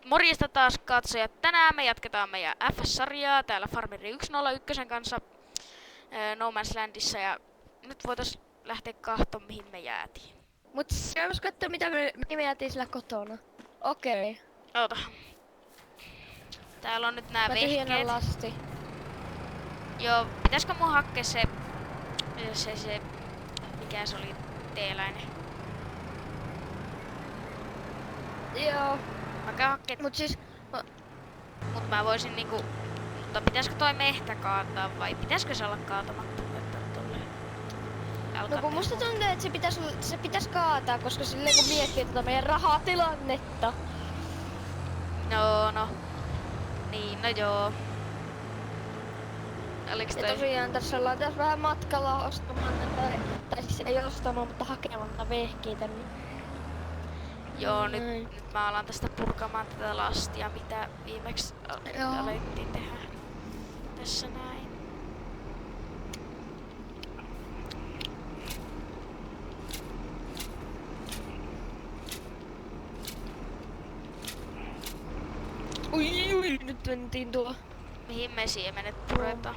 Morjesta taas katsojat. Tänään me jatketaan meidän FS-sarjaa täällä Farmeri 101 kanssa No Man's Landissa ja nyt voitais lähteä kahtoon mihin me jäätiin. Mut käydäs katsoa mitä me jäätiin sillä kotona. Okei. Oota. Täällä on nyt nää Mä tyhjennän vehkeet. lasti. Joo, pitäisikö mun hakkea se mikä se oli, teeläinen? Joo. Mä käyn hakkeen, mut mä voisin niinku, mutta pitäisikö toi mehtä kaataa vai pitäisikö se olla kaatamatta? No kun musta tuntuu, että se pitäis kaataa, koska silleen kun miettii tätä meidän rahatilannetta. No. Niin, no joo. Oliks Ja toi? tosiaan tässä ollaan tässä vähän matkalla ostamaan, tai siis ei ostamaan, mutta hakemaan näitä vehkeitä. Niin... Joo, nyt mä alan tästä purkamaan tätä lastia, mitä viimeksi alettiin tehdä. Tässä näin. Ui, nyt mentiin tuo. Mihin me siemenet puretaan?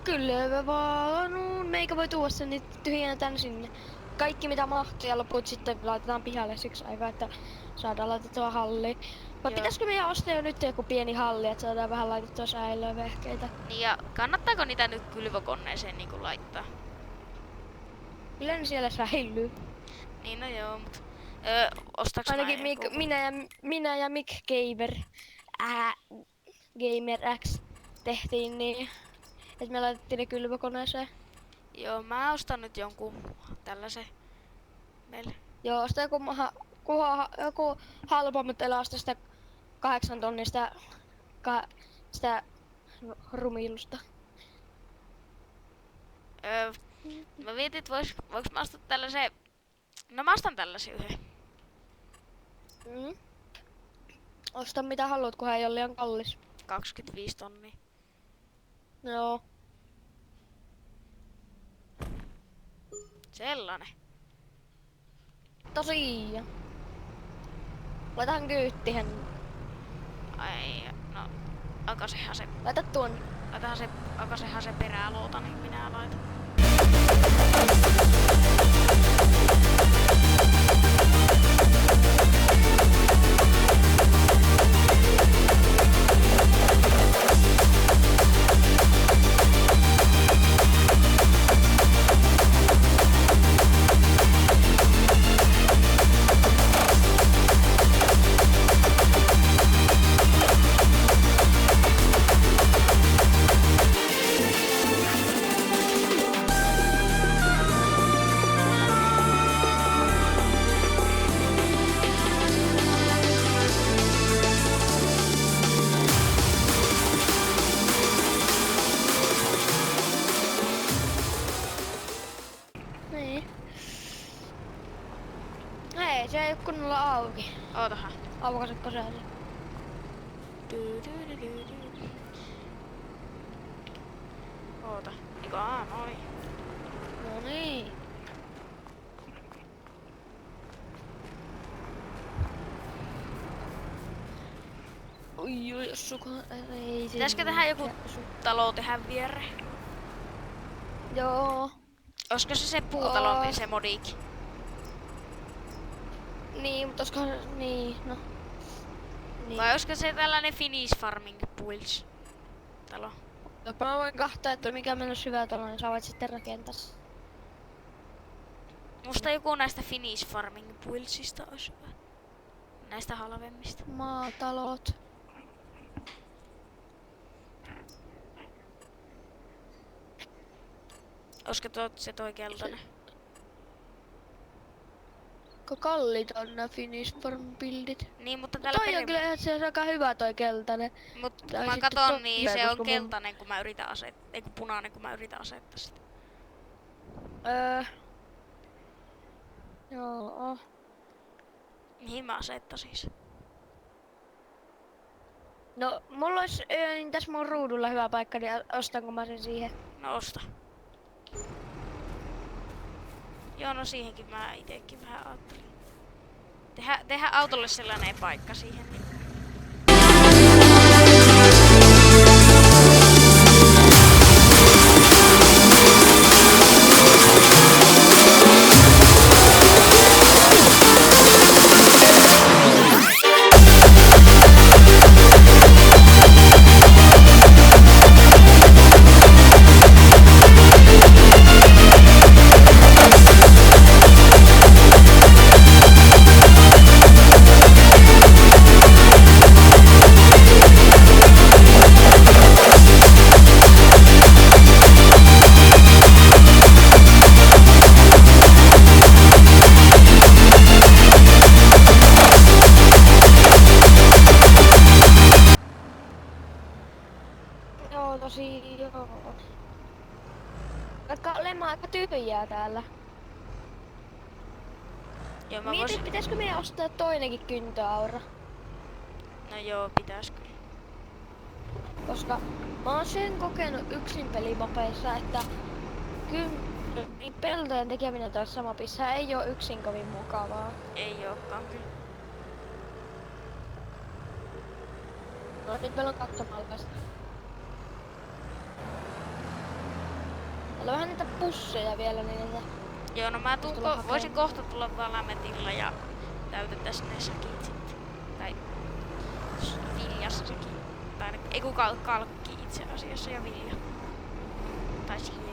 Kyllä me vaan, meikä voi tuoda sen, niin tyhjennetään sinne. Kaikki mitä mahtuu ja loput sitten laitetaan pihalle siksi aikaa, että saadaan laitettua halliin. Vai pitäisikö meidän ostaa jo nyt joku pieni halli, että saadaan vähän laitettua säilöä vehkeitä? Niin ja kannattaako niitä nyt kylvökoneeseen niinku laittaa? Kyllä ne siellä säilyy. Niin no joo, mut ostaks ainakin mä joku? minä ja Mick Gamer X tehtiin niin, että me laitettiin ne kylvökoneeseen. Joo, mä ostan nyt jonkun tällaisen meille. Joo, osta joku halpa, mutta älä osta sitä 8 tonnista sitä rumiilusta. Mä mietin, että voiks mä ostaa tällaisen. No mä ostan tällaisen yhden. Osta mitä haluat, kunhan ei ole liian kallis. 25 tonnia. Joo. Sellainen. Tosiaan. Laitahan kyyttihän. Ai, no. Akasehan se. Laita tuon. Akasehan se peräluota, niin minä laitan. Ei, se ei oo kunnolla auki. Ootahan. Aukaisetko sä sen? Oota. Eiku noin. No niin. Oi, sukaan ei. Pitäisikö tehdä joku talo tehdä viereen? Joo. Olisiko se puutalo, niin se modiikki? Niin, mutta olisiko niin, no. Niin. Vai olisiko se tällainen Finish Farming Builds talo? Mä voin kahtaa, että mikä meillä on hyvä talo, niin sä voit sitten rakentaa. Musta joku näistä Finish Farming Buildsista olisi hyvä. Näistä halvemmista. Maatalot. Olisiko se toi keltainen? Kallit on nää Finnish Farm buildit. Niin, mutta tällä Toi on kyllä ihan se aika hyvä toi keltainen. Mut kun mä katon, niin se on keltainen kun mä yritän asettaa, eiku punainen kun mä yritän asettaa sitä. Joo. Mihin mä asettaisin? No, mulla olisi tässä mun ruudulla hyvä paikka, niin ostanko mä sen siihen? No osta. Joo, no siihenkin mä itekin vähän ajattelin. Tehdään autolle sellainen paikka siihen. Niin. Joo, tosi joo. Vaikka olemme aika tyhjää täällä. Joo, mä Mietin, voisin... pitäisikö meidän ostaa toinenkin kyntöaura? No joo, pitäis kyllä. Koska mä oon sen kokenut yksin pelimapeissa, että kyllä niin peltojen tekeminen tässä mapissa ei oo yksin kovin mukavaa. Ei ookaan kyllä. No nyt meillä on katsomalkaista. Täällä on vähän niitä pusseja vielä niitä. Joo, no mä Tulla hakemaan. voisin kohta tulla Valametilla ja täytettäis ne säkit sitten. Tai viljassa sekin. Tai ei kun kalkki itse asiassa ja vilja. Tai siemen.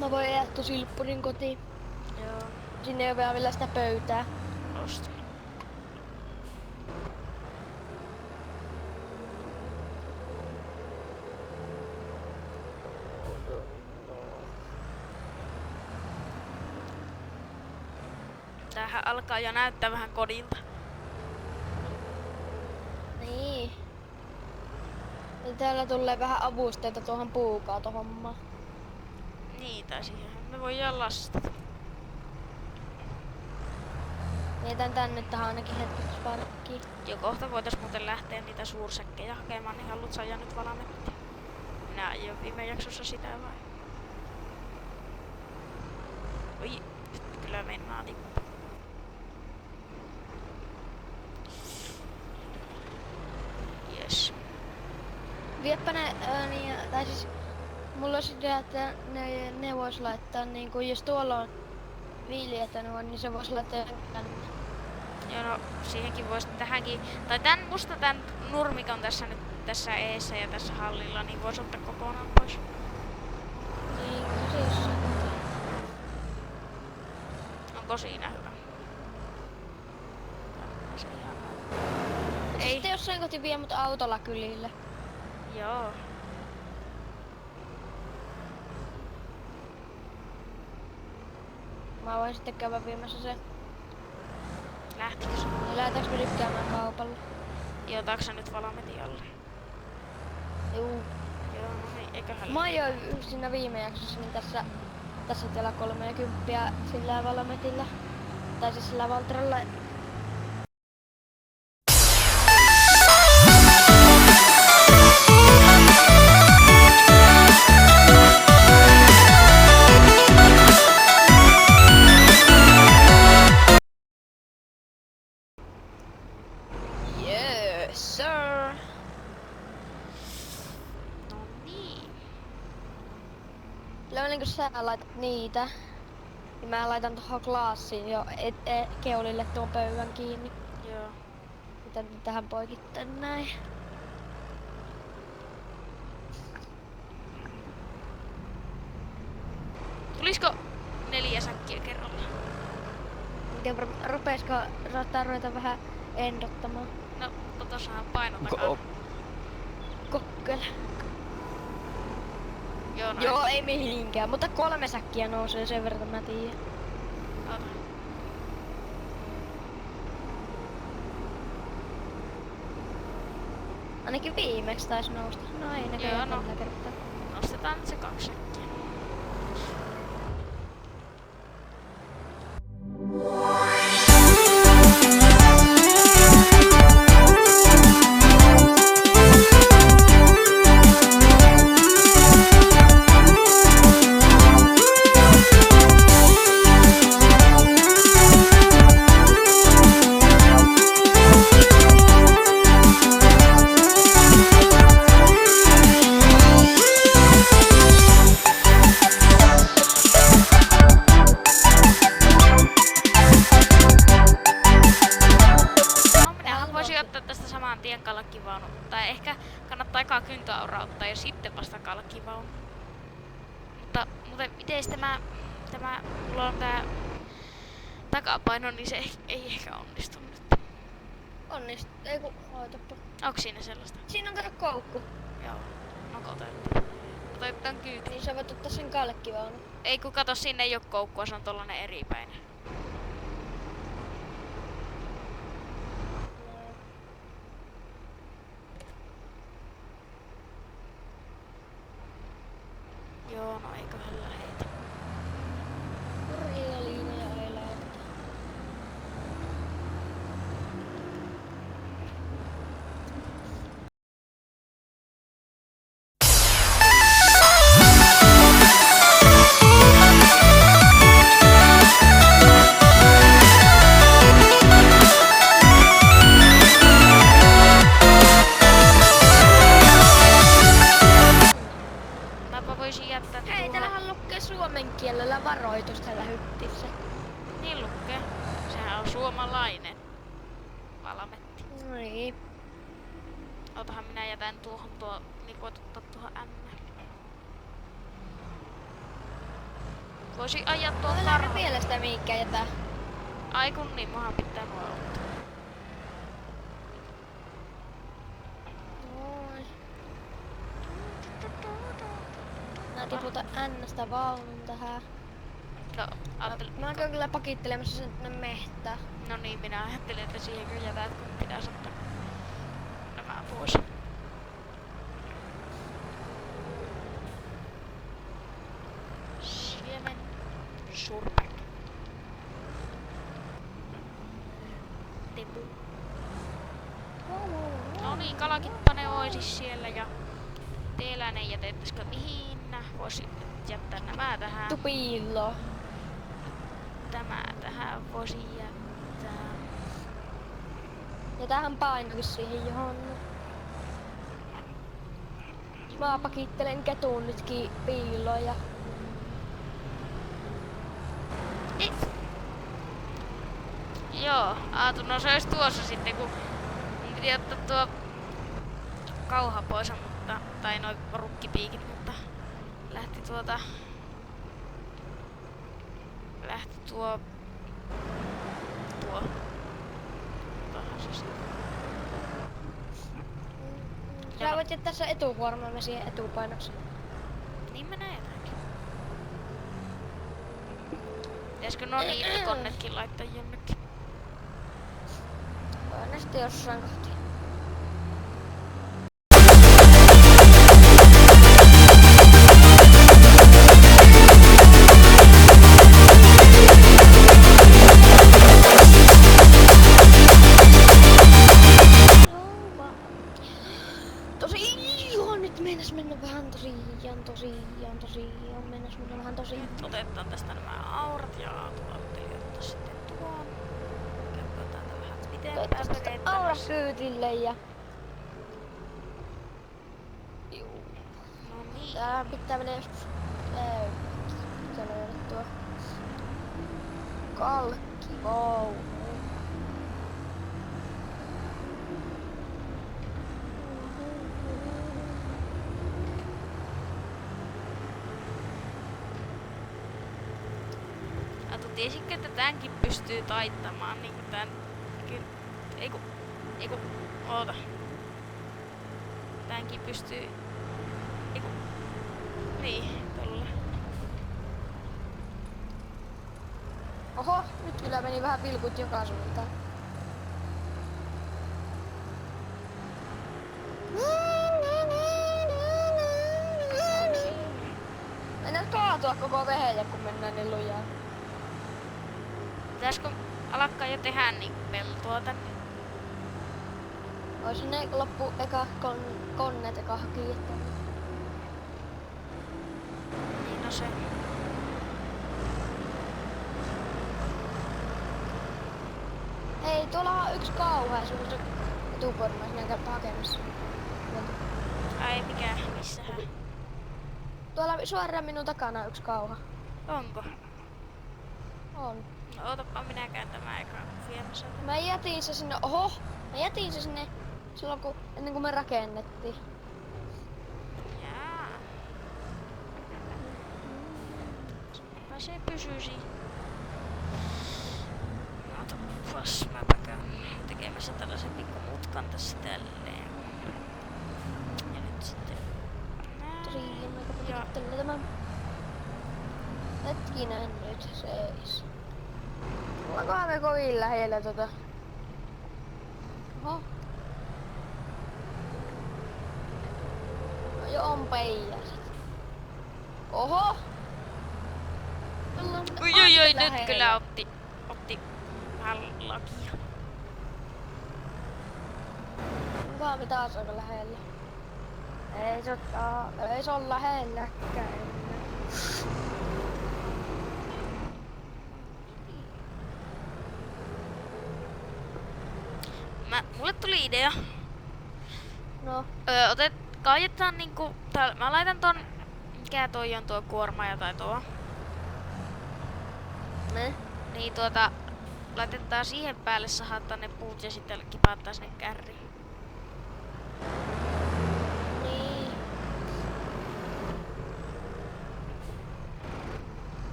Mä voin jättää silppurin kotiin. Joo, Sinne ei ole vielä sitä pöytää. ostin. Tämähän alkaa jo näyttää vähän kodilta. Niin. Ja täällä tulee vähän avusteita tuohon puukaatohommaan. Niin, tai siihen me voidaan lastata. Mietän tänne tähän ainakin hetkeksi parkkiin. Jo kohta voitais muuten lähteä niitä suursäkkejä hakemaan, niin haluat saada nyt Valamettia. Minä aion viime jaksossa sitä vai? Oi, nyt kyllä mennään lippu. Jes. Viepä ne, tai siis mulla olisi idea, että ne vois laittaa niinku, jos tuolla on viljettä noin, niin se vois laittaa tänne. Joo, no siihenkin voisi tähänkin, tai tän nurmikon tässä nyt tässä eessä ja tässä hallilla, niin voisi ottaa kokonaan pois. Niin, siis. Onko siinä hyvä? Se ihan hyvä. Ei. Sitten jossain kohti vie mut autolla kylille. Joo. Mä voin sitten käydä viemässä se. Lähtikö se? Ja lähdetäänkö me lykkäämään kaupalla? Joo, otaanko sä nyt Valametin alle? Juu. Joo, no niin, eiköhän Mä ajoin siinä viime jaksossa niin tässä tiellä 30 sillä Valametilla. Tai siis sillä Valtralla. Yes, sir. No niin. Kyllä kun sä laitat niitä, niin mä laitan tuohon glassiin jo keulille tuon pöydän kiinni. Joo. Miten tähän poikittain näin. Tulisko 4 säkkiä kerralla? Miten rupeesko saattaa ruveta vähän endottamaan? No, tossahan paino takana. Kokkele. Joo, no Joo, ei mihinkään, mutta 3 säkkiä nousee sen verran mä tiedän. Ota. Ainakin viimeksi taisi nousta. No ei näköjään Joo, no. tällä kertaa. Nostetaan nyt se 2 säkkiä. haurautta ja sitten vasta kalkkivaunu. Mutta miten mulla on tää takapaino, niin se ei ehkä onnistu nyt. Onnist. Ei kun, ootappa. Onks siinä sellaista? Siinä on kato koukku. Joo. No kotetaan. Otetaan kyyti. Niin sä voit ottaa sen kalkkivaunu. Ei kun kato, sinne ei oo koukkua, se on tollanen eripäinen. Joo, no eiköhän lähetä. Nurja liinoja ei lähetetä. Mäpä voisin jättää Hei, täällähän lukee suomen kielellä varoitus tällä hyttissä. Niin lukee. Sehän on suomalainen. Valmetti. Niin. Otahan minä jätän tuohon niin voit ottaa tuohon M. Voisin ajaa tuon Älä ne tarhan. mielestä mihinkään jätä. Ai kun niin, muahan pitää nuo ottaa. Noin. Mä tiputan N-stä vaunun tähän. No, ajattelin. Mä oon kyllä pakittelemassa sen tänne mehtään. No niin, minä ajattelin, että siihen kyllä jätät, kun pitäisi ottaa nämä pois. Siemen surpek. Tepu. No niin, kalakitpa ne oisis siellä ja teeläinen jätettäisikö mihin? Voisi nyt jättää nämä tähän. Tupiillo. Tämä tähän voisi jättää. Ja tähän painokin siihen johon. Mä pakittelen ketun nytkin piiloon ja Ei. Joo, Aatu, no se olisi tuossa sitten, kun mun piti ottaa tuo kauha pois, mutta, tai noi rukkipiikit, mutta lähti tuo Otahan se sitten. sä voit jättää sen etukuormamme siihen etupainokseen. Niin mä näetänkin. Pitäisikö nuo niittokonnetkin laittaa jonnekin? Voin ne sitten jossain kohti. Otetaan tästä nämä aurat ja Aatu ajatteli ottaa sitten tuon. Käydään tätä vähän pitempään Toivottavasti aura kyytille ja No niin. tää pitää mennä joskus tuo kalkkivaunu. Aatu, tiesitkö, että tämänkin pystyy taittamaan niinku tän... Eiku, oota. Tämänkin pystyy... Eiku. Niin, tolla. Oho, nyt kyllä meni vähän vilkut joka suuntaan. Mennään kaatua koko vehelle, kun mennään niin lujaa. Pitäisikö alkaa jo tehdä niin peltoa tänne? Ois ne loppu eka konnet eka hakii, että Niin no se. hei, tuolla on yksi kauha, sun se etuporma, sinä käypä hakemassa. Ai mikä, missähän? Tuolla suoraan minun takana on yksi kauha. Onko? On. No ootapa minä käyn tämän ekaan viemässä. Mä jätin se sinne, mä jätin se sinne silloin kun, ennen kuin me rakennettiin. se pysyisi. Otapas, mäpä käyn tekemässä tällaisen pikkumutkan tässä tälleen. Ja nyt sitten Ja tämä. Hetkinen nyt seis. Ollaankohan me kovin lähellä Oho. No jo on peijasit. Oho! Oi, nyt kyllä otti vähän lakia. Onkohan me taas aika lähellä? Ei se on lähelläkään. Mulle tuli idea. No. Kaajetaan niinku, mä laitan ton, mikä toi on tuo kuormaaja tai tuo. Ne? Niin laitetaan siihen päälle, sahataan ne puut ja sitten kipaattaa sinne kärriin. Niin.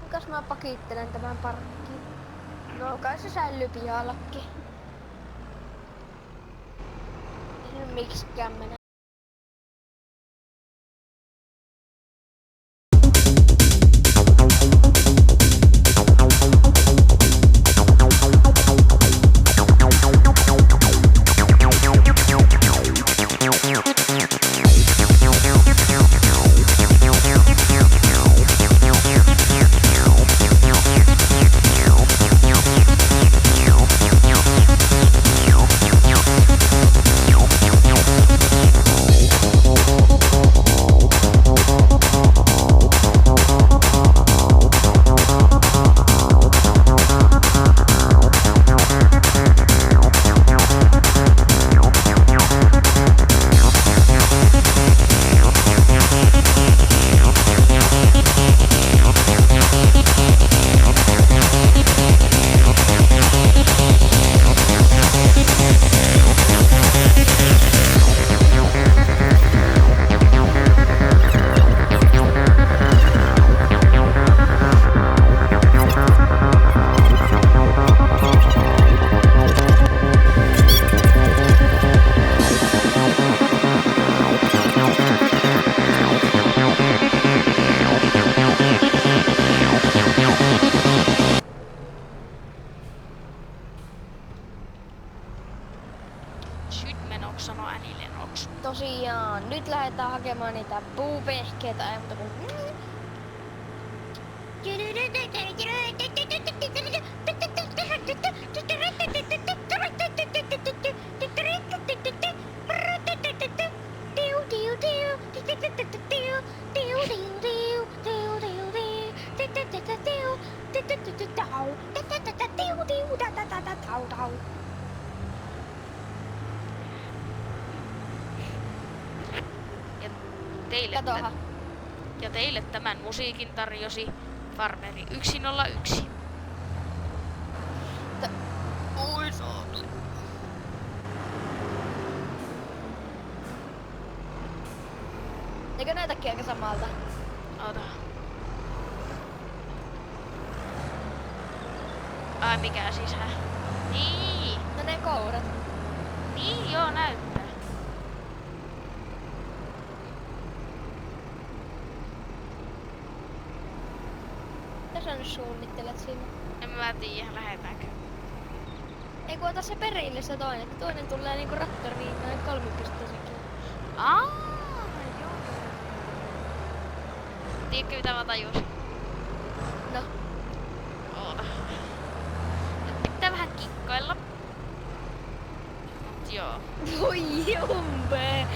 Kuinkas mä pakittelen tämän parkkiin? No kai se säilyy pihallakin. Ei nyt miksikään mene. Sano Annie Lennox. Tosiaan, nyt lähdetään hakemaan niitä puupehkeitä, ei muuta kuin... Ja teille tämän musiikin tarjosi Farmeri 101. Oi saakeli. Eikö näitäkin aika samalta? Ota. Ai mikä sisä? Niin. No ne kourat. Niin joo näyttää. Mitä sä nyt suunnittelet sinne? En mä tiedä, lähetäänkö. Ei kun ota se perille se toinen, että toinen tulee niinku rattoriin noin 3-pisteisenkin. Joo. Tiedätkö mitä mä tajusin? No. Oota. Nyt pitää vähän kikkailla. Mut joo. Voi jumpe!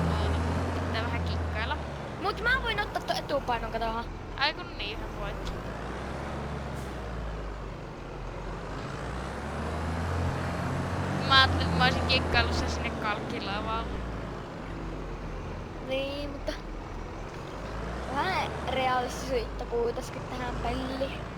Oota. Pitää vähän kikkailla. Mut mä voin ottaa tuon etupainon, katohan. Ai kun niin, sä voit. Mä ajattelin, että mä olisin kikkaillut sen sinne kalkkilavalle. Niin, mutta... Vähän realistisuutta kuitenkin tähän peliin.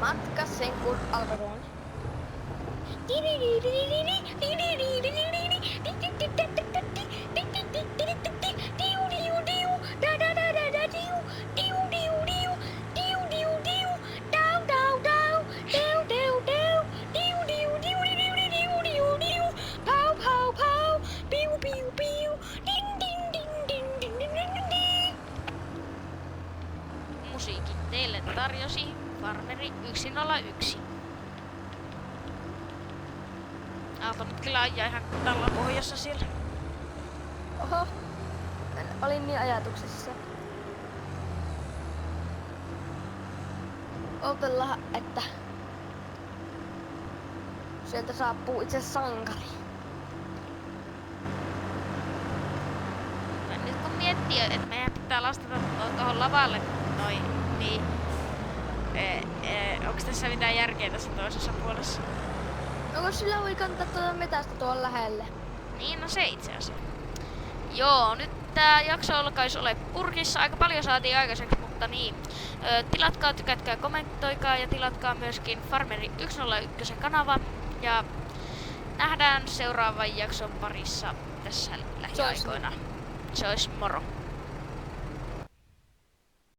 Matka sen kun alkuun. Musiikin teille tarjosi Farmeri 101. Aalto nyt kyllä ajaa ihan tällä pohjassa siellä. Oho, olin niin ajatuksessa. Odotellaan, että sieltä saapuu itse sankari. Ja nyt kun miettii, että meidän pitää lastata tuohon lavalle niin onks tässä mitään järkeä tässä toisessa puolessa? Onko sillä voi kantaa tuota metästä tuolla lähelle? Niin, no se itse asiassa. Joo, nyt tää jakso alkaisi ole purkissa. Aika paljon saatiin aikaiseksi, mutta niin. Tilatkaa, tykätkää, kommentoikaa ja tilatkaa myöskin Farmeri 101 kanava. Ja nähdään seuraavan jakson parissa tässä lähiaikoina. Se olisi moro.